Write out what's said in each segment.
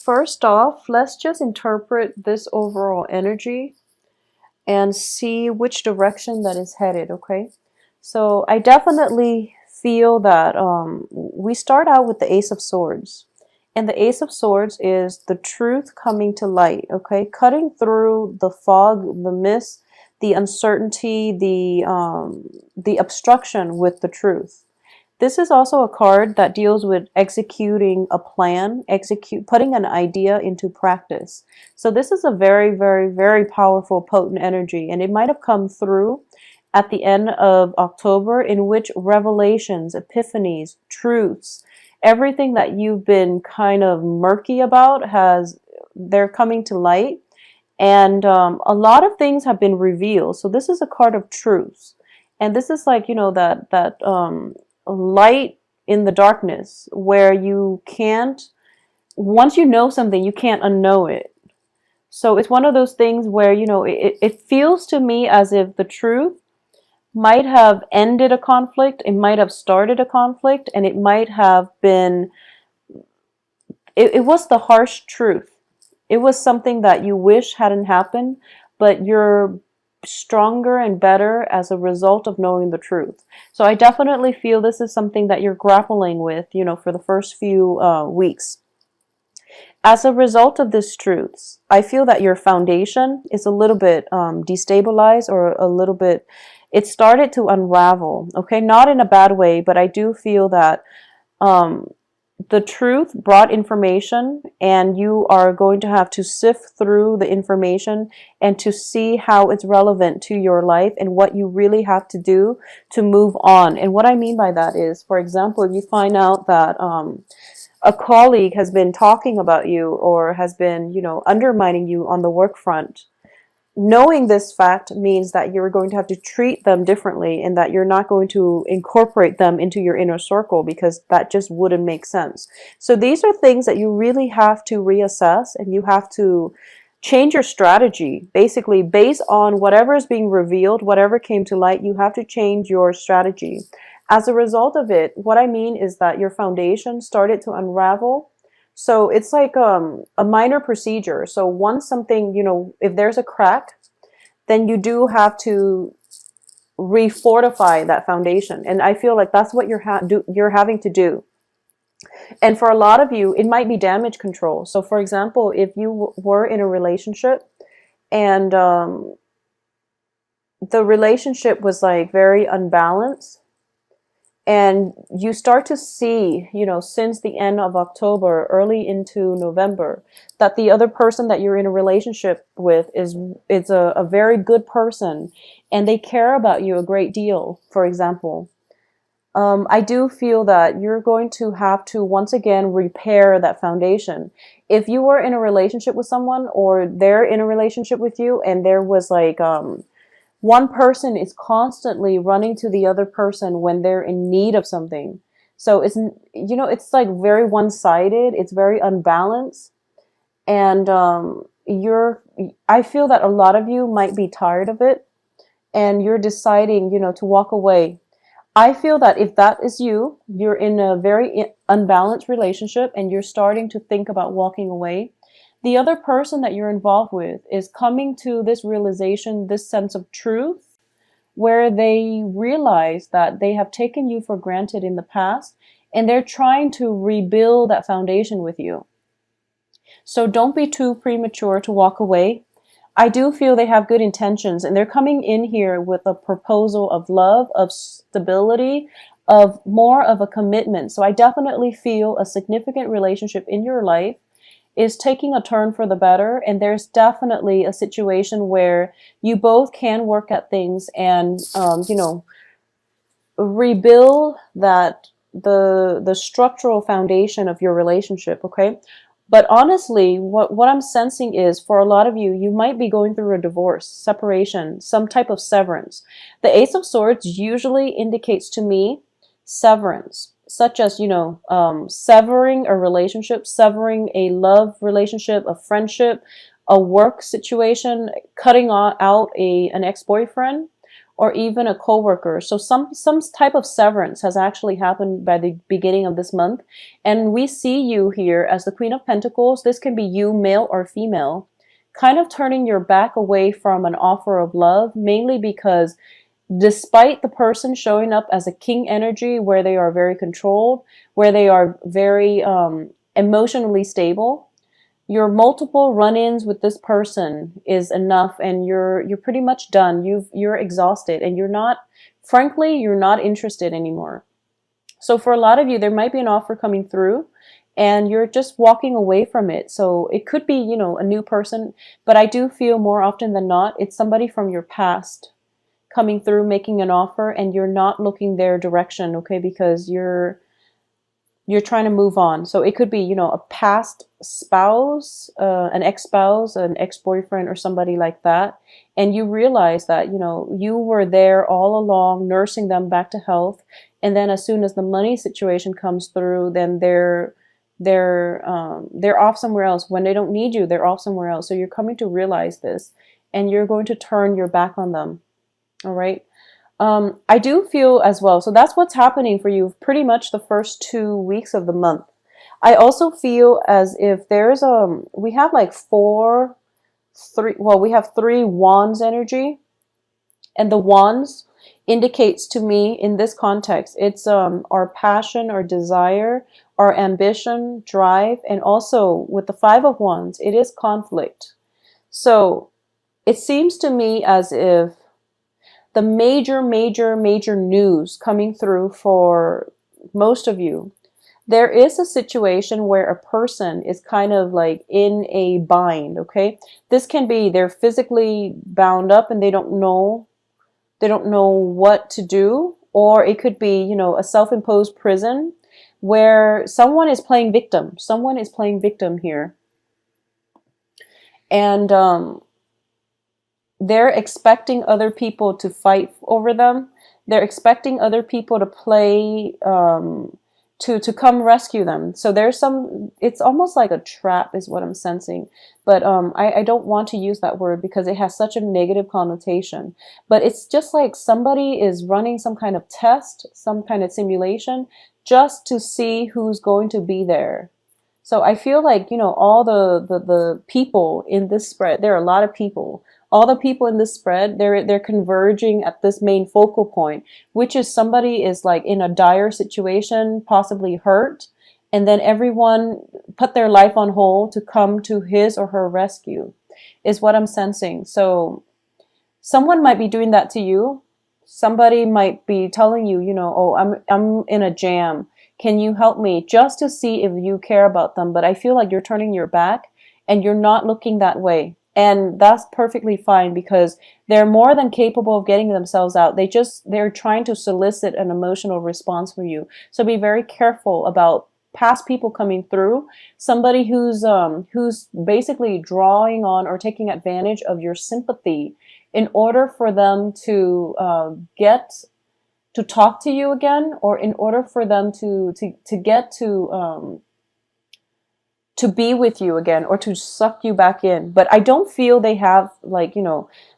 first off, let's just interpret this overall energy and see which direction that is headed, okay? So I definitely feel that we start out with the Ace of Swords. And the Ace of Swords is the truth coming to light, okay? Cutting through the fog, the mist, the uncertainty, the obstruction with the truth. This is also a card that deals with executing a plan, putting an idea into practice. So this is a very, very, very powerful, potent energy, and it might have come through at the end of October, in which revelations, epiphanies, truths, everything that you've been kind of murky about they're coming to light, and a lot of things have been revealed. So this is a card of truths, and this is like, that light in the darkness, where you can't, once you know something, you can't unknow it. So it's one of those things where, it feels to me as if the truth might have ended a conflict, it might have started a conflict, and it might have been, it was the harsh truth. It was something that you wish hadn't happened, but you're stronger and better as a result of knowing the truth. So I definitely feel this is something that you're grappling with, for the first few weeks. As a result of these truths, I feel that your foundation is a little bit destabilized, or a little bit, it started to unravel, okay? Not in a bad way, but I do feel that the truth brought information, and you are going to have to sift through the information and to see how it's relevant to your life and what you really have to do to move on. And what I mean by that is, for example, if you find out that a colleague has been talking about you, or has been, undermining you on the work front, knowing this fact means that you're going to have to treat them differently, and that you're not going to incorporate them into your inner circle, because that just wouldn't make sense. So these are things that you really have to reassess, and you have to change your strategy, basically based on whatever is being revealed, whatever came to light. You have to change your strategy. As a result of it, what I mean is that your foundation started to unravel. So it's like a minor procedure. So once something, if there's a crack, then you do have to refortify that foundation. And I feel like that's what you're having to do. And for a lot of you, it might be damage control. So for example, if you were in a relationship, and the relationship was like very unbalanced, and you start to see, since the end of October, early into November, that the other person that you're in a relationship with is a very good person, and they care about you a great deal, for example. I do feel that you're going to have to once again repair that foundation. If you were in a relationship with someone, or they're in a relationship with you, and there was like one person is constantly running to the other person when they're in need of something. So it's like very one-sided. It's very unbalanced. And I feel that a lot of you might be tired of it, and you're deciding, to walk away. I feel that if that is you, you're in a very unbalanced relationship, and you're starting to think about walking away. The other person that you're involved with is coming to this realization, this sense of truth, where they realize that they have taken you for granted in the past, and they're trying to rebuild that foundation with you. So don't be too premature to walk away. I do feel they have good intentions, and they're coming in here with a proposal of love, of stability, of more of a commitment. So I definitely feel a significant relationship in your life is taking a turn for the better, and there's definitely a situation where you both can work at things and rebuild the structural foundation of your relationship. Okay, but honestly, what I'm sensing is, for a lot of you, you might be going through a divorce, separation, some type of severance. The Ace of Swords usually indicates to me severance, such as, severing a relationship, severing a love relationship, a friendship, a work situation, cutting out an ex-boyfriend, or even a coworker. So some type of severance has actually happened by the beginning of this month. And we see you here as the Queen of Pentacles. This can be you, male or female, kind of turning your back away from an offer of love, mainly because despite the person showing up as a king energy where they are very controlled, where they are very emotionally stable, your multiple run-ins with this person is enough, and you're pretty much done. You're exhausted, and frankly, you're not interested anymore. So for a lot of you, there might be an offer coming through and you're just walking away from it. So it could be, a new person, but I do feel more often than not, it's somebody from your past coming through, making an offer, and you're not looking their direction, okay? Because you're trying to move on. So it could be, a past spouse, an ex-spouse, an ex-boyfriend, or somebody like that. And you realize that, you were there all along, nursing them back to health. And then as soon as the money situation comes through, then they're off somewhere else. When they don't need you, they're off somewhere else. So you're coming to realize this, and you're going to turn your back on them. All right. I do feel as well. So that's what's happening for you pretty much the first 2 weeks of the month. I also feel as if there's we have like we have 3 wands energy, and the wands indicates to me in this context, it's our passion, our desire, our ambition, drive, and also with the 5 of wands, it is conflict. So it seems to me as if the major news coming through for most of you, there is a situation where a person is kind of like in a bind, okay? This can be they're physically bound up and they don't know what to do, or it could be, a self-imposed prison where someone is playing victim. Someone is playing victim here. And they're expecting other people to fight over them. They're expecting other people to play, to come rescue them. So it's almost like a trap is what I'm sensing. But I don't want to use that word because it has such a negative connotation. But it's just like somebody is running some kind of test, some kind of simulation, just to see who's going to be there. So I feel like, all the people in this spread, there are a lot of people. All the people in this spread, they're converging at this main focal point, which is somebody is like in a dire situation, possibly hurt, and then everyone put their life on hold to come to his or her rescue, is what I'm sensing. So someone might be doing that to you. Somebody might be telling you, oh, I'm in a jam. Can you help me? Just to see if you care about them. But I feel like you're turning your back and you're not looking that way. And that's perfectly fine because they're more than capable of getting themselves out. They're trying to solicit an emotional response from you. So be very careful about past people coming through. Somebody who's basically drawing on or taking advantage of your sympathy in order for them to get to talk to you again, or in order for them to get to be with you again, or to suck you back in. But I don't feel they have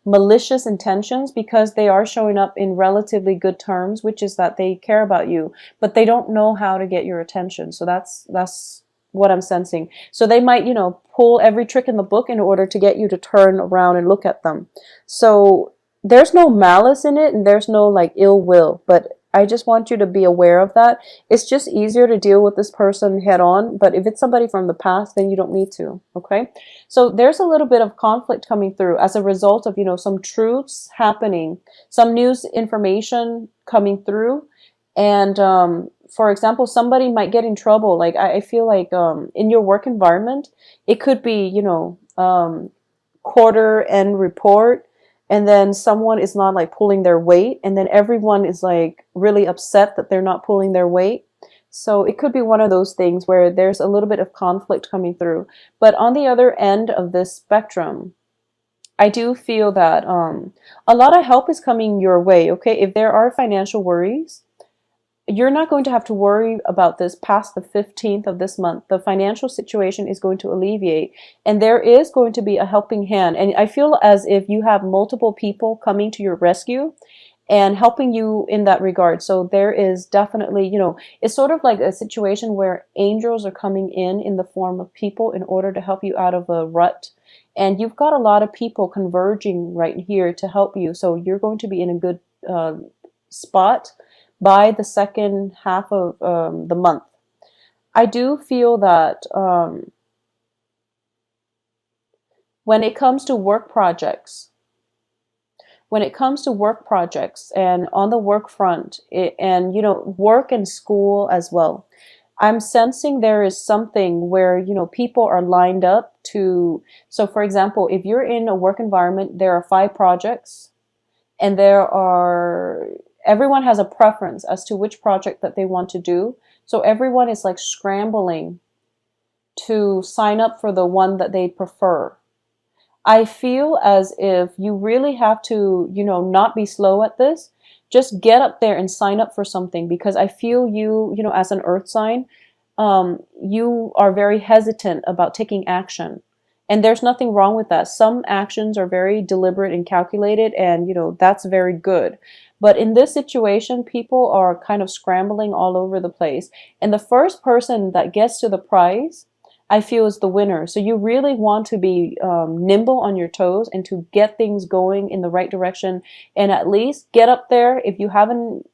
malicious intentions, because they are showing up in relatively good terms, which is that they care about you, but they don't know how to get your attention. So that's what I'm sensing. So they might, pull every trick in the book in order to get you to turn around and look at them. So there's no malice in it, and there's no ill will, but I just want you to be aware of that. It's just easier to deal with this person head on, but if it's somebody from the past, then you don't need to, okay? So there's a little bit of conflict coming through as a result of, some truths happening, some news information coming through, and for example, somebody might get in trouble. I feel like in your work environment, it could be, quarter end report, and then someone is not pulling their weight, and then everyone is really upset that they're not pulling their weight. So it could be one of those things where there's a little bit of conflict coming through. But on the other end of this spectrum, I do feel that a lot of help is coming your way, okay? If there are financial worries, you're not going to have to worry about this past the 15th of this month. The financial situation is going to alleviate, and there is going to be a helping hand. And I feel as if you have multiple people coming to your rescue, and helping you in that regard. So there is definitely, it's sort of like a situation where angels are coming in the form of people in order to help you out of a rut. And you've got a lot of people converging right here to help you. So you're going to be in a good spot by the second half of the month. I do feel that when it comes to work projects, and on the work front, and work and school as well, I'm sensing there is something where people are lined up to. So for example, if you're in a work environment, there are 5 projects, and everyone has a preference as to which project that they want to do. So everyone is like scrambling to sign up for the one that they prefer. I feel as if you really have to, not be slow at this. Just get up there and sign up for something, because I feel as an earth sign, you are very hesitant about taking action. And there's nothing wrong with that. Some actions are very deliberate and calculated, and, that's very good. But in this situation, people are kind of scrambling all over the place. And the first person that gets to the prize, I feel, is the winner. So you really want to be nimble on your toes and to get things going in the right direction, and at least get up there. If you haven't,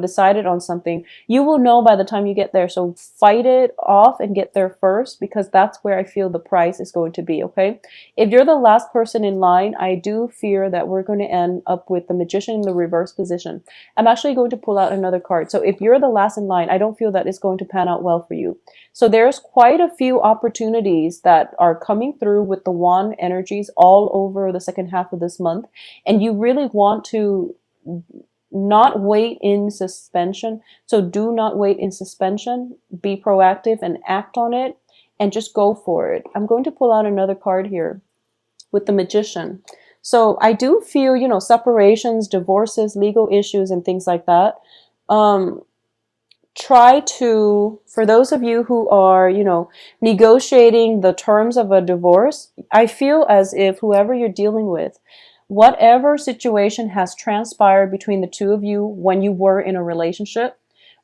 decided on something, you will know by the time you get there. So fight it off and get there first, because that's where I feel the prize is going to be, okay? If you're the last person in line, I do fear that we're going to end up with the Magician in the reverse position. I'm actually going to pull out another card. So if you're the last in line, I don't feel that it's going to pan out well for you. So there's quite a few opportunities that are coming through with the wand energies all over the second half of this month. And you really want to not wait in suspension. So do not wait in suspension. Be proactive and act on it, and just go for it. I'm going to pull out another card here with the Magician. So I do feel, separations, divorces, legal issues, and things like that. Try to, for those of you who are, negotiating the terms of a divorce, I feel as if whoever you're dealing with, whatever situation has transpired between the two of you when you were in a relationship,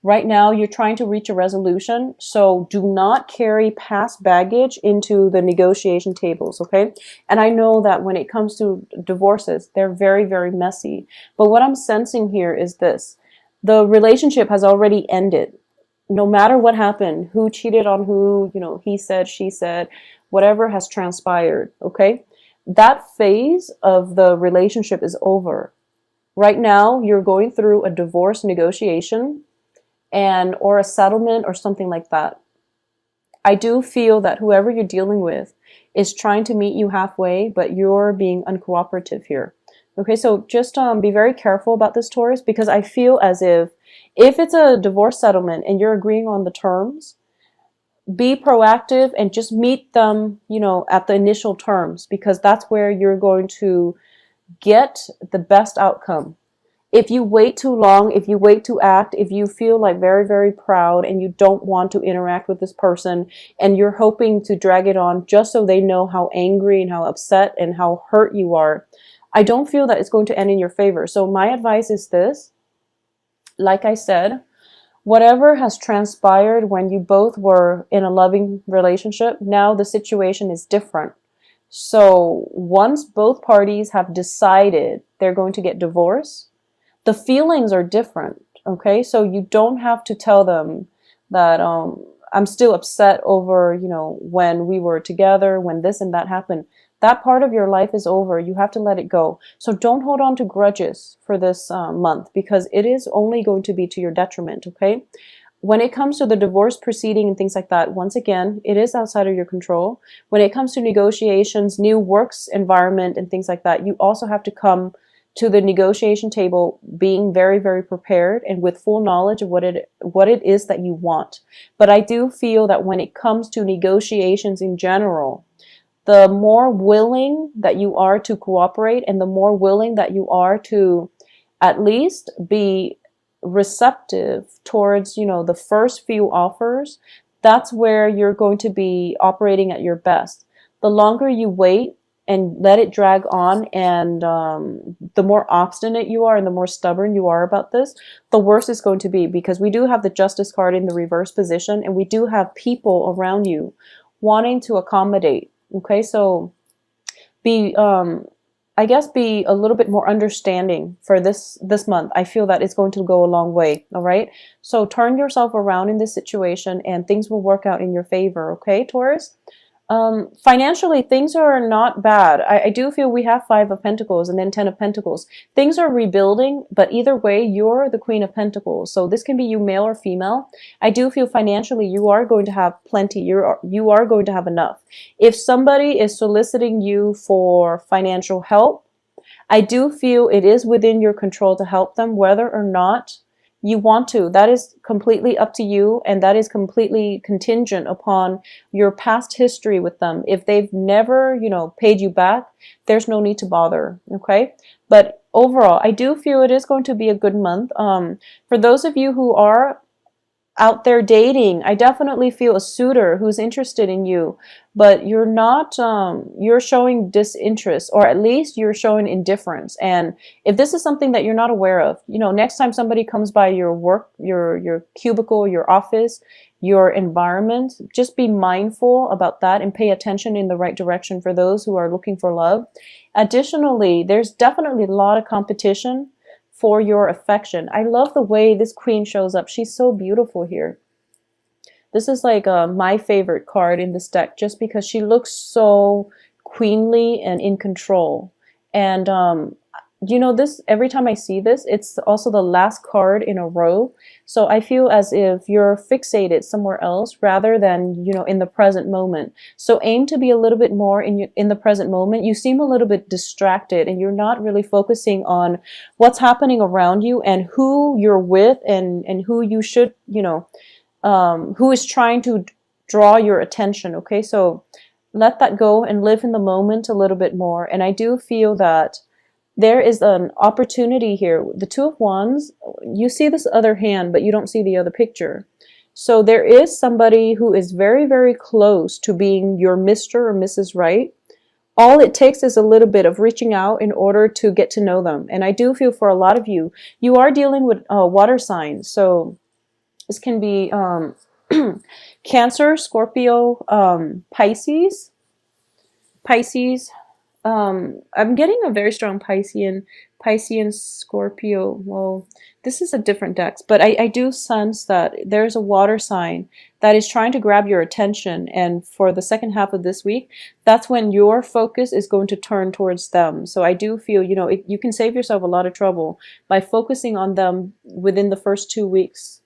right now you're trying to reach a resolution. So do not carry past baggage into the negotiation tables, okay? And I know that when it comes to divorces, they're very, very messy. But what I'm sensing here is this. The relationship has already ended. No matter what happened, who cheated on who, he said, she said, whatever has transpired, okay? That phase of the relationship is over. Right now, you're going through a divorce negotiation or a settlement or something like that. I do feel that whoever you're dealing with is trying to meet you halfway, but you're being uncooperative here. Okay, so just be very careful about this, Taurus, because I feel as if it's a divorce settlement and you're agreeing on the terms, be proactive and just meet them, at the initial terms, because that's where you're going to get the best outcome. If you wait too long, if you wait to act, if you feel like very, very proud and you don't want to interact with this person and you're hoping to drag it on just so they know how angry and how upset and how hurt you are, I don't feel that it's going to end in your favor. So my advice is this. Like I said, whatever has transpired when you both were in a loving relationship, now the situation is different. So once both parties have decided they're going to get divorced, the feelings are different, okay? So you don't have to tell them that I'm still upset over, when we were together, when this and that happened. That part of your life is over. You have to let it go. So don't hold on to grudges for this month, because it is only going to be to your detriment, okay? When it comes to the divorce proceeding and things like that, once again, it is outside of your control. When it comes to negotiations, new works environment and things like that, you also have to come to the negotiation table being very, very prepared and with full knowledge of what it is that you want. But I do feel that when it comes to negotiations in general, the more willing that you are to cooperate and the more willing that you are to at least be receptive towards, the first few offers, that's where you're going to be operating at your best. The longer you wait, and let it drag on. And the more obstinate you are and the more stubborn you are about this, the worse it's going to be, because we do have the Justice card in the reverse position, and we do have people around you wanting to accommodate. Okay, so be I guess be a little bit more understanding for this month. I feel that it's going to go a long way. All right, so turn yourself around in this situation and things will work out in your favor. Okay, Taurus. Financially, things are not bad. I do feel we have Five of Pentacles and then Ten of Pentacles. Things are rebuilding, but either way, you're the Queen of Pentacles. So this can be you, male or female. I do feel financially you are going to have plenty. You are going to have enough. If somebody is soliciting you for financial help, I do feel it is within your control to help them, whether or not you want to. That is completely up to you, and that is completely contingent upon your past history with them. If they've never, paid you back, there's no need to bother, okay? But overall, I do feel it is going to be a good month. For those of you who are out there dating, I definitely feel a suitor who's interested in you, but you're not, you're showing disinterest, or at least you're showing indifference. And if this is something that you're not aware of, next time somebody comes by your work, your cubicle, your office, your environment, just be mindful about that and pay attention in the right direction for those who are looking for love. Additionally, there's definitely a lot of competition for your affection. I love the way this queen shows up. She's so beautiful here. This is like my favorite card in this deck, just because she looks so queenly and in control. And this, every time I see this, it's also the last card in a row. So I feel as if you're fixated somewhere else rather than, in the present moment. So aim to be a little bit more in the present moment. You seem a little bit distracted, and you're not really focusing on what's happening around you and who you're with, and who you should, who is trying to draw your attention. Okay, so let that go and live in the moment a little bit more. And I do feel that there is an opportunity here. The Two of Wands, you see this other hand, but you don't see the other picture. So there is somebody who is very, very close to being your Mr. or Mrs. Right. All it takes is a little bit of reaching out in order to get to know them. And I do feel for a lot of you, you are dealing with water signs. So this can be Cancer, Scorpio, Pisces. I'm getting a very strong Piscean Scorpio. Well, this is a different deck, but I do sense that there's a water sign that is trying to grab your attention. And for the second half of this week, that's when your focus is going to turn towards them. So I do feel, you can save yourself a lot of trouble by focusing on them within the first 2 weeks